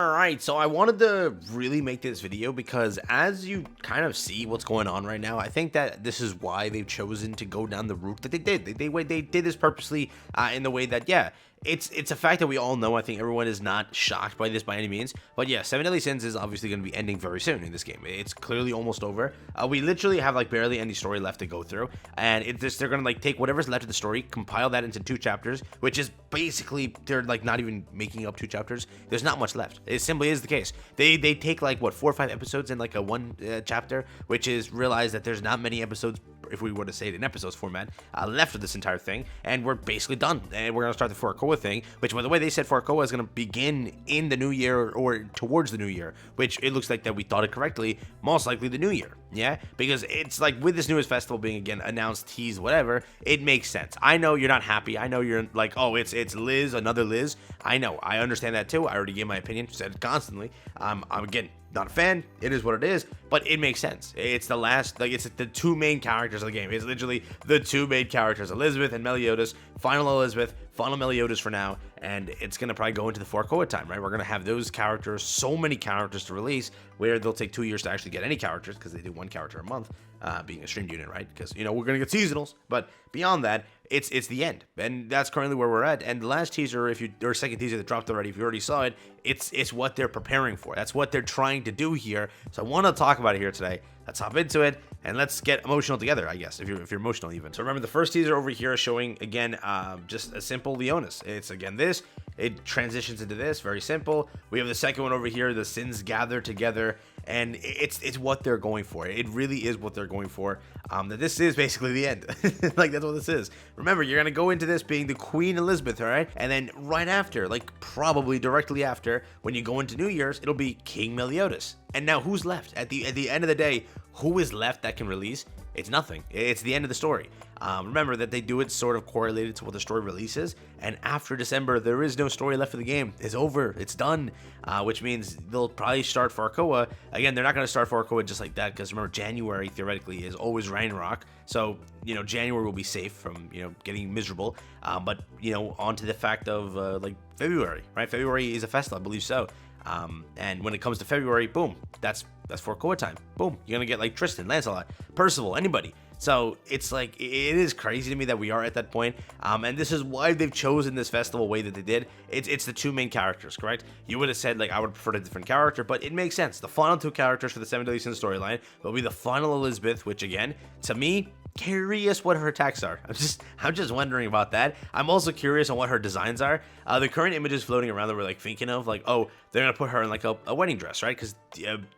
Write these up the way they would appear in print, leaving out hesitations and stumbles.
Alright, so I wanted to really make this video because as you kind of see what's going on right now, I think that this is why they've chosen to go down the route that they did. They did this purposely in the way that, yeah, it's a fact that we all know. I think everyone is not shocked by this by any means. But yeah, Seven Deadly Sins is obviously going to be ending very soon in this game. It's clearly almost over. We literally have like barely any story left to go through. And they're going to like take whatever's left of the story, compile that into 2 chapters, which is basically, they're like not even making up 2 chapters. There's not much left. It simply is the case. They take like what 4 or 5 episodes in like a one chapter, which is realize that there's not many episodes, if we were to say it in episodes format, left of this entire thing, and we're basically done. And we're gonna start the Forkoa thing, which by the way they said Forkoa is gonna begin in the new year or towards the new year, which it looks like that we thought it correctly, most likely the new year. Yeah, because it's like with this newest festival being again announced, teased, whatever, it makes sense. I know you're not happy. I know you're like, oh, it's Liz, another Liz. I know, I understand that too. I already gave my opinion, said it constantly. I'm again not a fan. It is what it is, but it makes sense. It's the last, like, it's the 2 main characters of the game. It's literally the 2 main characters, Elizabeth and Meliodas. Final Elizabeth, final Meliodas for now, and it's gonna probably go into the Forkoa time, right? We're gonna have those characters, so many characters to release, where they'll take 2 years to actually get any characters because they do 1 character a month, being a streamed unit, right? Because you know we're gonna get seasonals, but beyond that, it's the end, and that's currently where we're at. And the last teaser, or second teaser that dropped already, if you already saw it, it's what they're preparing for. That's what they're trying to do here. So I want to talk about it here today. Let's hop into it and let's get emotional together, I guess, if you're emotional even. So remember, the first teaser over here is showing again just a simple Leonis. It's again this. It transitions into this, very simple. We have the second one over here, the sins gather together, and it's what they're going for. It really is what they're going for. That this is basically the end. Like, that's what this is. Remember, you're gonna go into this being the Queen Elizabeth, all right? And then right after, like probably directly after, when you go into New Year's, it'll be King Meliodas. And now who's left? At the end of the day, who is left that can release? It's nothing. It's the end of the story. Remember that they do it sort of correlated to what the story releases, and after December, there is no story left for the game. It's over. It's done, which means they'll probably start Forkoa. Again, they're not going to start Forkoa just like that, because remember, January, theoretically, is always Ragnarok, so, you know, January will be safe from, you know, getting miserable, but, you know, on to the fact of, like, February, right? February is a festival, I believe so. And when it comes to February, boom, that's Forkoa time. Boom, you're gonna get like Tristan, Lancelot, Percival, anybody. So it's like, it is crazy to me that we are at that point. And this is why they've chosen this festival way that they did. It's the 2 main characters, correct? You would have said like I would prefer a different character, but it makes sense. The final 2 characters for the Seven Deadly Sins storyline will be the final Elizabeth, which again, to me, curious what her attacks are. I'm just wondering about that. I'm also curious on what her designs are. The current images floating around that we're like thinking of, like, oh, they're gonna put her in like a wedding dress, right? Because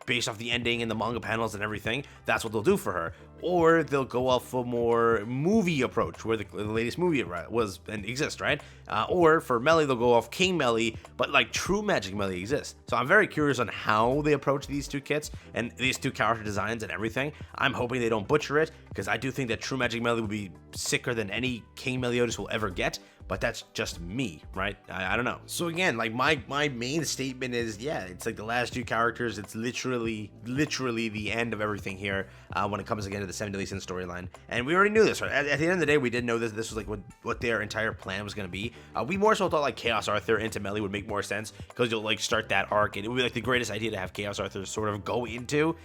based off the ending and the manga panels and everything, that's what they'll do for her. Or they'll go off a more movie approach, where the latest movie was and exists, right? Or for Melly, they'll go off King Melly, but like true Magic Melly exists. So I'm very curious on how they approach these 2 kits and these 2 character designs and everything. I'm hoping they don't butcher it, because I do think that true Magic Melly will be sicker than any King Meliodas will ever get. But that's just me, right? I don't know. So again, like my main statement is, yeah, it's like the last 2 characters. It's literally the end of everything here when it comes again to the Seven Deadly Sins storyline. And we already knew this, right? At the end of the day, we did know this was like what their entire plan was going to be. We more so thought like Chaos Arthur into Melly would make more sense, because you'll like start that arc, and it would be like the greatest idea to have Chaos Arthur sort of go into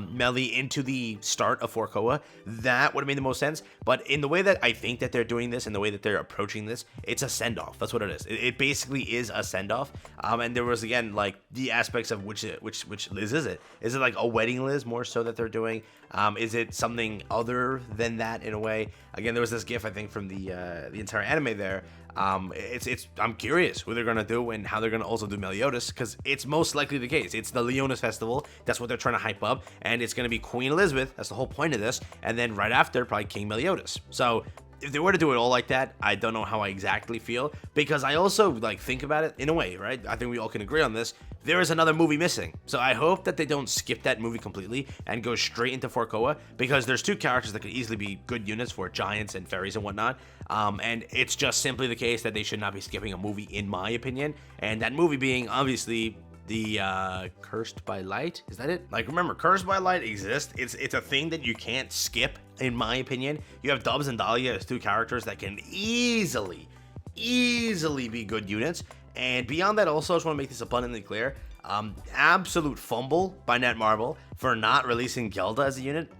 Melly into the start of Forkoa. That would have made the most sense. But in the way that I think that they're doing this, and the way that they're approaching this, it's a send-off. That's what it is. It basically is a send-off. And there was again like the aspects of which Liz is it? Is it like a wedding Liz more so that they're doing? Is it something other than that in a way? Again, there was this gif I think from the entire anime there. I'm curious who they're gonna do and how they're gonna also do Meliodas, because it's most likely the case. It's the Leonis festival. That's what they're trying to hype up, and it's gonna be Queen Elizabeth. That's the whole point of this. And then right after, probably King Meliodas. So if they were to do it all like that, I don't know how I exactly feel, because I also like think about it in a way, right? I think we all can agree on this. There is another movie missing, so I hope that they don't skip that movie completely and go straight into Forkoa, because there's 2 characters that could easily be good units for giants and fairies and whatnot. And it's just simply the case that they should not be skipping a movie, in my opinion. And that movie being obviously the Cursed by Light. Is that it? Like, remember, Cursed by Light exists. It's a thing that you can't skip, in my opinion. You have Dubs and Dahlia as 2 characters that can easily be good units. And beyond that, also, I just want to make this abundantly clear. Absolute fumble by Netmarble for not releasing Gelda as a unit.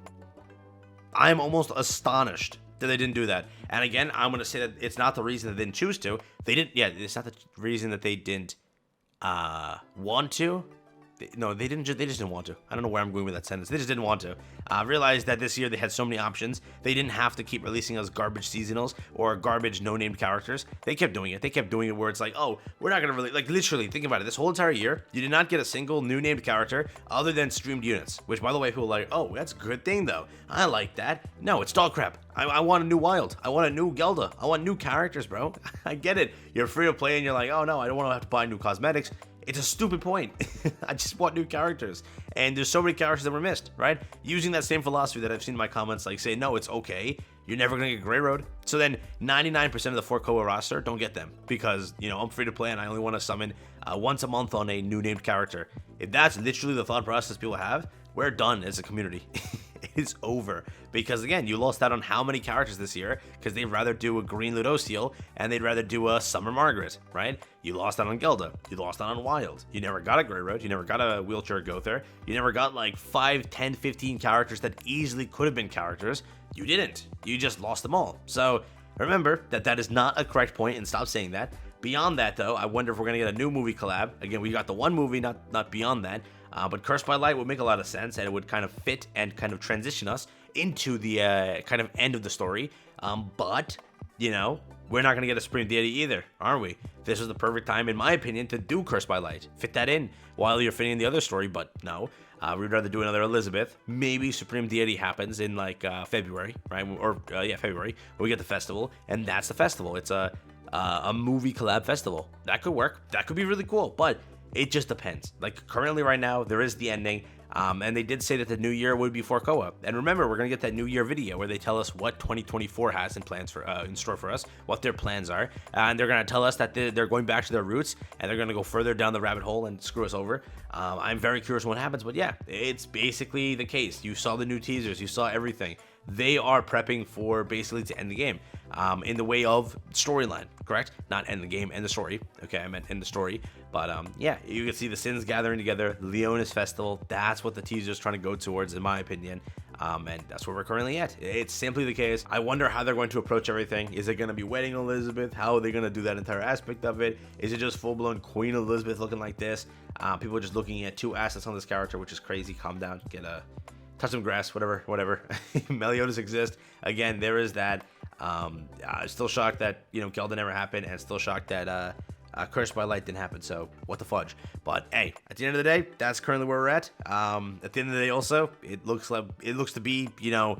I'm almost astonished that they didn't do that. And again, I'm going to say that it's not the reason they didn't choose to. They didn't, yeah, it's not the reason that they didn't want to. No, they just didn't want to. I don't know where I'm going with that sentence. They just didn't want to. Realized that this year they had so many options. They didn't have to keep releasing us garbage seasonals or garbage no-named characters. They kept doing it. They kept doing it where it's like, oh, we're not going to really, like, literally, think about it. This whole entire year, you did not get a single new named character other than streamed units, which, by the way, people are like, oh, that's a good thing, though. I like that. No, it's dog crap. I want a new Wild. I want a new Gelda. I want new characters, bro. I get it. You're free to play and you're like, oh, no, I don't want to have to buy new cosmetics. It's a stupid point. I just want new characters. And there's so many characters that were missed, right? Using that same philosophy that I've seen in my comments, like, say, no, it's okay. You're never going to get Grey Road. So then 99% of the 4-Koa roster don't get them because, you know, I'm free to play and I only want to summon once a month on a new named character. If that's literally the thought process people have, we're done as a community. It's over because again you lost out on how many characters this year because they'd rather do a green Ludociel and they'd rather do a Summer Margaret, right? You lost out on Gelda, you lost out on Wild, you never got a Grey Road, you never got a Wheelchair Gother, you never got like 5, 10, 15 characters that easily could have been characters. You didn't, you just lost them all. So remember that is not a correct point and stop saying that. Beyond that though, I wonder if we're gonna get a new movie collab. Again, we got the one movie, not beyond that. But Cursed by Light would make a lot of sense, and it would kind of fit and kind of transition us into the kind of end of the story. But, you know, we're not going to get a Supreme Deity either, are we? This is the perfect time, in my opinion, to do Cursed by Light. Fit that in while you're fitting in the other story, but no. We'd rather do another Elizabeth. Maybe Supreme Deity happens in, like, February, right? Or, February, where we get the festival, and that's the festival. It's a movie collab festival. That could work. That could be really cool, but it just depends. Like currently right now, there is the ending. And they did say that the new year would be 4-Koa. And remember, we're going to get that new year video where they tell us what 2024 has in store for us, what their plans are. And they're going to tell us that they're going back to their roots and they're going to go further down the rabbit hole and screw us over. I'm very curious what happens, but yeah, it's basically the case. You saw the new teasers, you saw everything. They are prepping for basically to end the game in the way of storyline, correct? Not end the game, end the story. Okay, I meant end the story. But yeah, you can see the Sins gathering together, Leonis Festival. That's what the teaser is trying to go towards, in my opinion. And that's where we're currently at. It's simply the case. I wonder how they're going to approach everything. Is it going to be Wedding Elizabeth? How are they going to do that entire aspect of it? Is it just full-blown Queen Elizabeth looking like this? People are just looking at 2 assets on this character, which is crazy. Calm down. Get a touch some grass, whatever. Meliodas exist. Again, there is that. I'm still shocked that, you know, Gelda never happened, and still shocked that Cursed by Light didn't happen, so what the fudge. But hey, at the end of the day, that's currently where we're at. At the end of the day also, it looks to be, you know,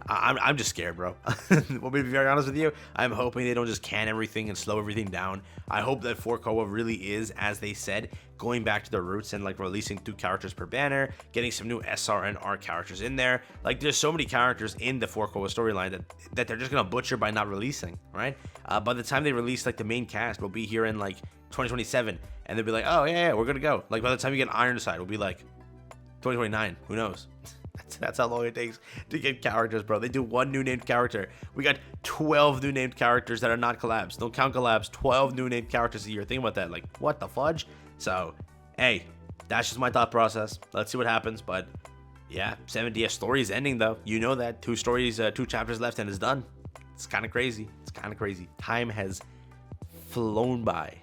I'm just scared, bro. Well, to be very honest with you, I'm hoping they don't just can everything and slow everything down. I hope that 4-Koa really is, as they said, going back to their roots and like releasing 2 characters per banner, getting some new SR and R characters in there. Like there's so many characters in the 4-Koa storyline that they're just gonna butcher by not releasing, right? By the time they release like the main cast, we'll be here in like 2027, and they'll be like, oh yeah, we're gonna go. Like by the time you get Ironside, we'll be like 2029. Who knows? That's how long it takes to get characters, bro. They do 1 new named character. We got 12 new named characters that are not collabs. Don't count collabs. 12 new named characters a year. Think about that. Like, what the fudge? So, hey, that's just my thought process. Let's see what happens. But, yeah, 7DS story is ending, though. You know that. 2 stories, 2 chapters left, and it's done. It's kind of crazy. It's kind of crazy. Time has flown by.